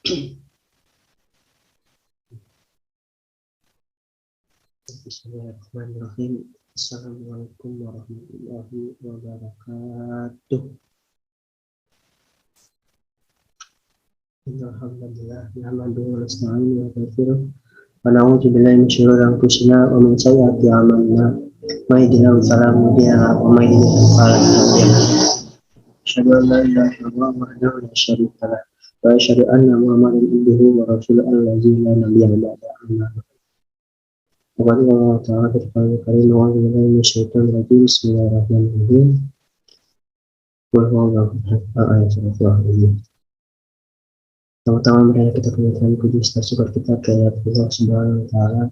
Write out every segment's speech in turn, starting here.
Bismillahirrahmanirrahim. Assalamualaikum warahmatullahi wabarakatuh. Alhamdulillah, nahmaduhu wa nasta'inuhu wa nastaghfiruh. Wa na'udzu billahi min shururi anfusina wa min sayyiati a'malina. May yahdihillahu fala mudilla lahu wa may yudlil fala hadiya lahu. Asyhadu an la ilaha illallah wahdahu la syarika lahu wa asyhadu anna Muhammadan abduhu wa rasuluhu allazi la nabiyya ba'dahu. Waqala Allah Ta'ala fil Qur'anil Karim a'udzu billahi minasyaitonir rajim. Bismillahirrahmanirrahim. Qul huwallahu ahad. Ayat. Pertama-tama marilah kita panjatkan puji serta syukur kita kepada Allah Subhanahu wa Ta'ala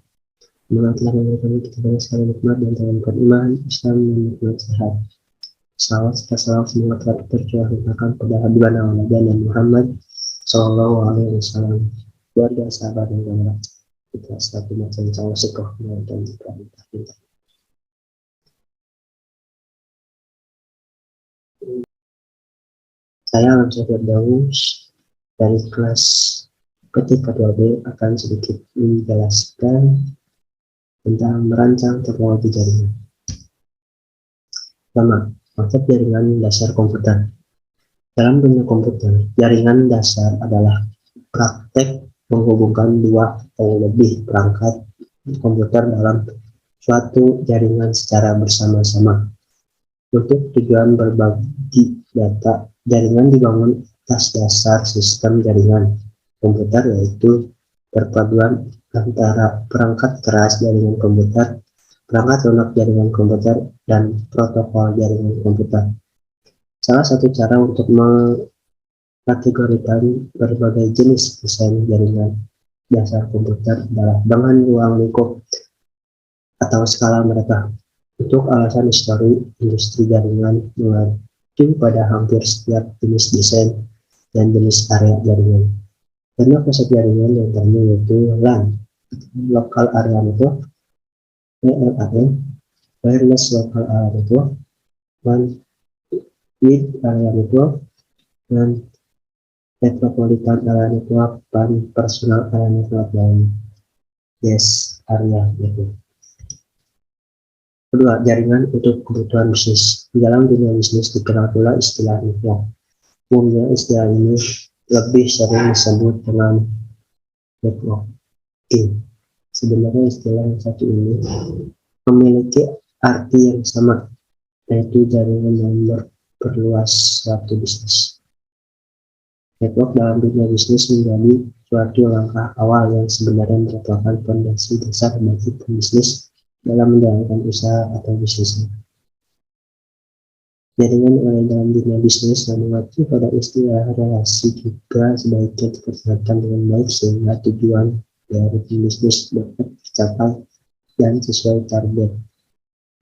yang telah memberikan kita banyak sekali nikmat dan menganugerahkan iman, Islam dan nikmat sehat. Salawat serta salam semoga telah tercurahkan pada Habibana Nabi Muhammad Sallallahu Alaihi Wasallam, keluarga, sahabat dan jamaah kita satu macam cara syukur dan kita. Saya Hamzah Firdaus dari kelas ketika 2B akan sedikit menjelaskan tentang merancang topologi jaringan. Pertama, konsep jaringan dasar komputer. Dalam dunia komputer, jaringan dasar adalah praktek menghubungkan dua atau lebih perangkat komputer dalam suatu jaringan secara bersama-sama. Untuk tujuan berbagi data, jaringan dibangun atas dasar sistem jaringan komputer, yaitu perpaduan antara perangkat keras jaringan komputer, perangkat lunak jaringan komputer, dan protokol jaringan komputer. Salah satu cara untuk mengkategorikan berbagai jenis desain jaringan dasar komputer adalah dengan ruang lingkup atau skala mereka. Untuk alasan histori, industri jaringan mengacu pada hampir setiap jenis desain dan jenis area jaringan. Karena konsep jaringan yang terkenal yaitu LAN, Local Area Network, WLAN, Wireless Local Area Network, Wide Area Network, dan Metropolitan Area Network, dan Personal Area Network, dan Yes Area Network. Kedua, jaringan untuk kebutuhan bisnis. Di dalam dunia bisnis dikenal pula istilah network. Umumnya istilah ini lebih sering disebut dengan networking. Sebenarnya istilah yang satu ini memiliki arti yang sama, yaitu jaringan yang memperluas suatu bisnis. Network dalam dunia bisnis menjadi suatu langkah awal yang sebenarnya merupakan fondasi dasar bagi pembisnis dalam menjalankan usaha atau bisnisnya. Jaringan oleh dalam dunia bisnis yang mengacu pada istilah relasi juga sebaiknya dipertahankan dengan baik sehingga tujuan dari bisnis dapat tercapai dan sesuai target.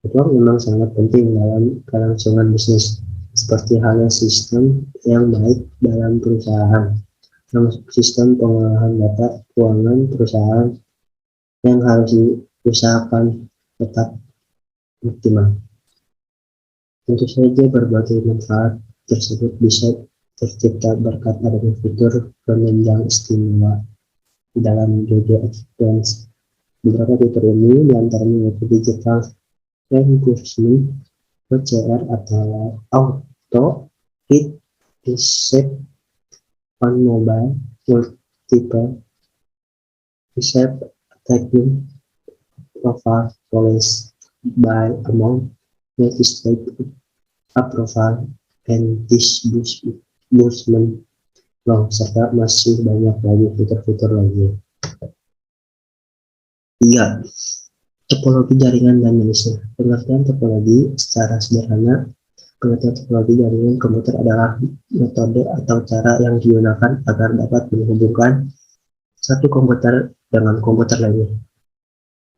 Network memang sangat penting dalam kelangsungan bisnis, seperti halnya sistem yang baik dalam perusahaan, termasuk sistem pengolahan data keuangan perusahaan yang harus diusahakan tetap optimal. Tentu saja berbagai manfaat tersebut bisa tercipta berkat adanya fitur penunjang istimewa di dalam Google Experience. Beberapa fitur ini diantaranya yaitu digital reinforcement, OCR atau auto hit reset on mobile, multiple reset attacking, profile policy by amount, multi-state approval, and disbursement long, serta masih banyak lagi fitur-fitur lainnya. 3. Topologi jaringan dan jenisnya. Pengertian topologi secara sederhana, pengertian topologi jaringan komputer adalah metode atau cara yang digunakan agar dapat menghubungkan satu komputer dengan komputer lainnya.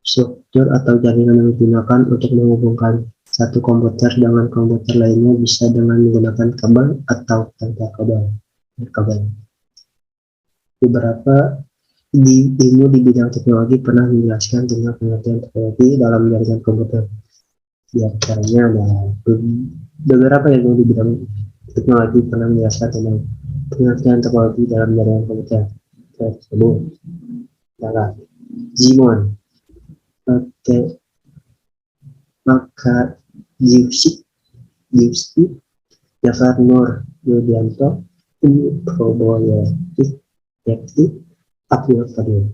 Struktur atau jaringan yang digunakan untuk menghubungkan satu komputer dengan komputer lainnya bisa dengan menggunakan kabel atau tanpa kabel. Beberapa ilmu di bidang teknologi pernah menjelaskan tentang pengertian topologi dalam jaringan komputer. Di antaranya ada beberapa ilmu di bidang teknologi pernah menjelaskan tentang pengertian topologi dalam jaringan komputer. tersebut adalah Jimon, Oke, maka Giusti, Jafar Nur Yudianto, Proboyetik, Yakti, Abdul Qadir,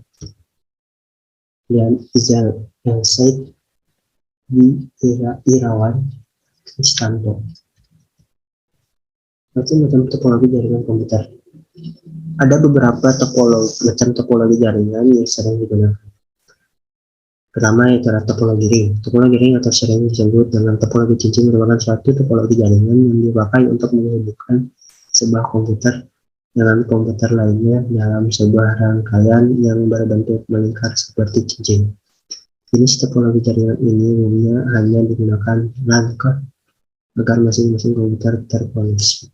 dan Izal yang Said di Irawan Istanbul. Macam-macam topologi jaringan komputer. Ada beberapa topologi jaringan yang sering digunakan. Pertama yaitu topologi ring. Topologi ring atau sering disebut dengan topologi cincin merupakan suatu topologi jaringan yang dipakai untuk menghubungkan sebuah komputer dengan komputer lainnya dalam sebuah rangkaian yang berbentuk melingkar seperti cincin. Jenis topologi jaringan ini umumnya hanya digunakan rangka agar masing-masing komputer terkoneksi.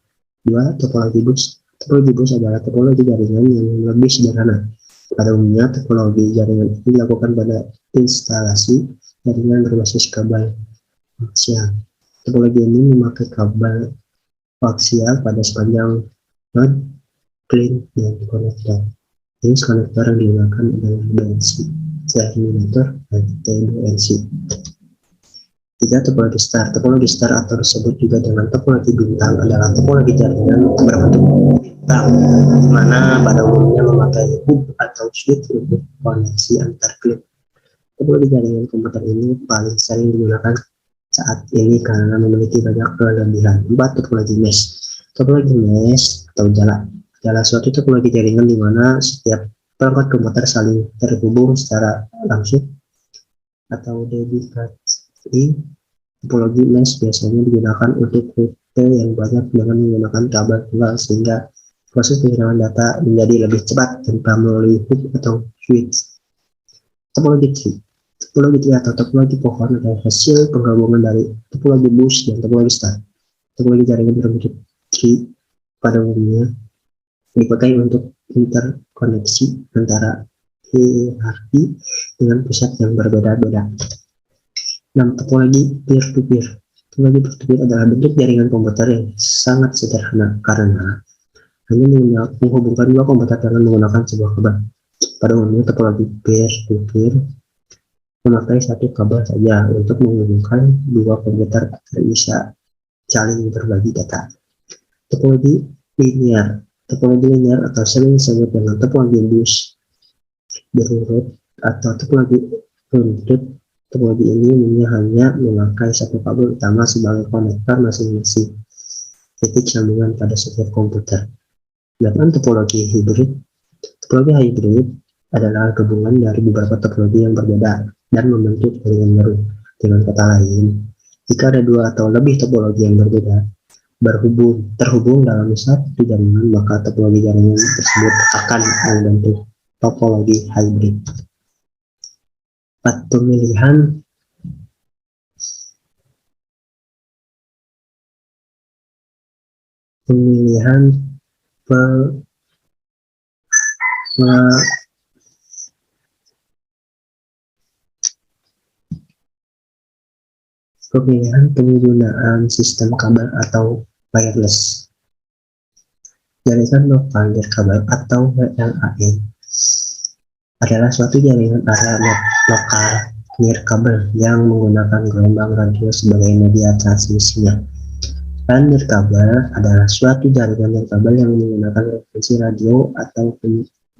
2. Topologi bus. Topologi bus adalah topologi jaringan yang lebih sederhana. Pada umumnya, topologi jaringan ini dilakukan pada instalasi jaringan berbasis kabel koaksial. Topologi ini memakai kabel koaksial pada sepanjang node, clean, dan konektor. Jenis konektor yang digunakan adalah BNC, terminator, dan T2NC. 3. Topologi star. Topologi star atau disebut juga dengan topologi bintang adalah topologi jaringan berbentuk bintang, di mana pada umumnya memakai hub atau switch untuk koneksi antar klip. Topologi jaringan komputer ini paling sering digunakan saat ini karena memiliki banyak kelebihan. 4. Topologi mesh. Topologi mesh atau adalah suatu topologi jaringan di mana setiap perangkat komputer saling terhubung secara langsung atau dedikasi. Topologi mesh biasanya digunakan untuk rute yang banyak dengan menggunakan kabel tunggal sehingga proses pengiriman data menjadi lebih cepat tanpa melalui hub atau switch. Topologi tree. Topologi tree atau topologi pohon adalah hasil penggabungan dari topologi bus dan topologi star. Topologi jaringan berbentuk tree pada umumnya dipakai untuk interkoneksi antara hierarki dengan pusat yang berbeda-beda. 6. Topologi peer-to-peer. Topologi peer-to-peer adalah bentuk jaringan komputer yang sangat sederhana karena hanya menghubungkan dua komputer dengan menggunakan sebuah kabel. Pada umumnya topologi peer-to-peer memakai satu kabel saja untuk menghubungkan dua komputer agar bisa saling berbagi data. Topologi linear. Topologi linear atau sering disebut dengan topologi bus berurut atau topologi runtut. Topologi ini umumnya hanya memakai satu kabel utama sebagai konektor masing-masing titik sambungan pada setiap komputer. 8. Topologi hibrid. Topologi hibrid adalah gabungan dari beberapa topologi yang berbeda dan membentuk jaringan baru. Dengan kata lain, jika ada dua atau lebih topologi yang berbeda terhubung dalam satu jaringan, maka topologi jaringan tersebut akan membentuk topologi hibrid. Pemilihan penggunaan sistem kabel atau wireless. Jaringan lokal nirkabel atau WLAN adalah suatu jaringan area lokal nirkabel yang menggunakan gelombang radio sebagai media transmisinya. Dan nirkabel adalah suatu jaringan nirkabel yang menggunakan frekuensi radio atau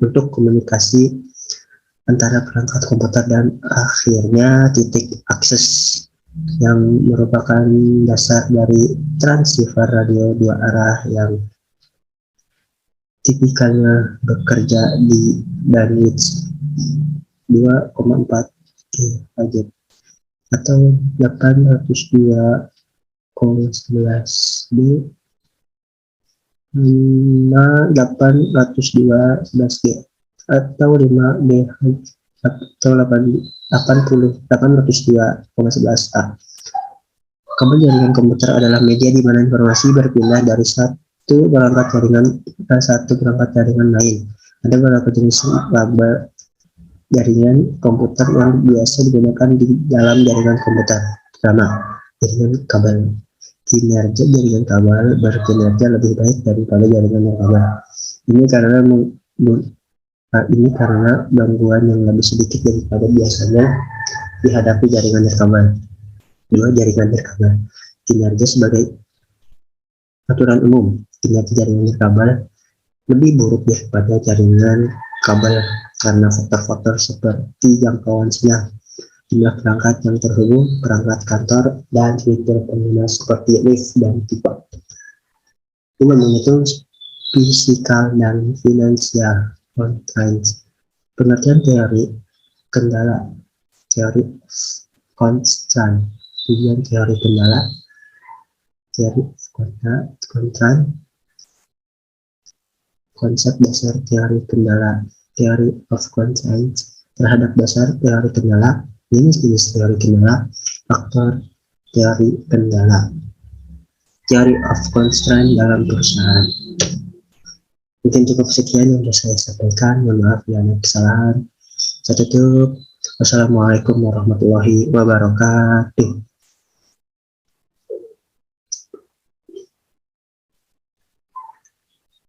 untuk komunikasi antara perangkat komputer dan akhirnya titik akses yang merupakan dasar dari transceiver radio dua arah yang tipikalnya bekerja di bandwidth 2,4 GHz atau 802,11 B 802,11 G atau 5 GHz atau 802,11 A. Kabel jaringan komputer adalah media di mana informasi berpindah dari satu perangkat jaringan lain. Ada beberapa jenis kabel jaringan komputer yang biasa digunakan di dalam jaringan komputer. Pertama, jaringan kabel kinerja. Jaringan kabel berkinerja lebih baik daripada jaringan nirkabel. Ini karena Ini karena gangguan yang lebih sedikit daripada biasanya dihadapi jaringan nirkabel. Dua, jaringan nirkabel. Kinerja sebagai aturan umum, kinerja jaringan nirkabel lebih buruk daripada jaringan kabel karena faktor-faktor seperti jangkauan sinyal, jumlah perangkat yang terhubung, perangkat kantor, dan fitur pengguna seperti lift dan tipe. Ini menghitung fisikal dan finansial constraints. Pengertian teori kendala, teori constraint, tujuan teori kendala, teori constraint, konsep dasar teori kendala, theory of constraints, terhadap dasar teori kendala, jenis-jenis teori kendala, faktor teori kendala, theory of constraint dalam perusahaan. Mungkin cukup sekian yang bisa saya sampaikan. Mohon maaf bila ada kesalahan. Saya tutup. Wassalamualaikum warahmatullahi wabarakatuh.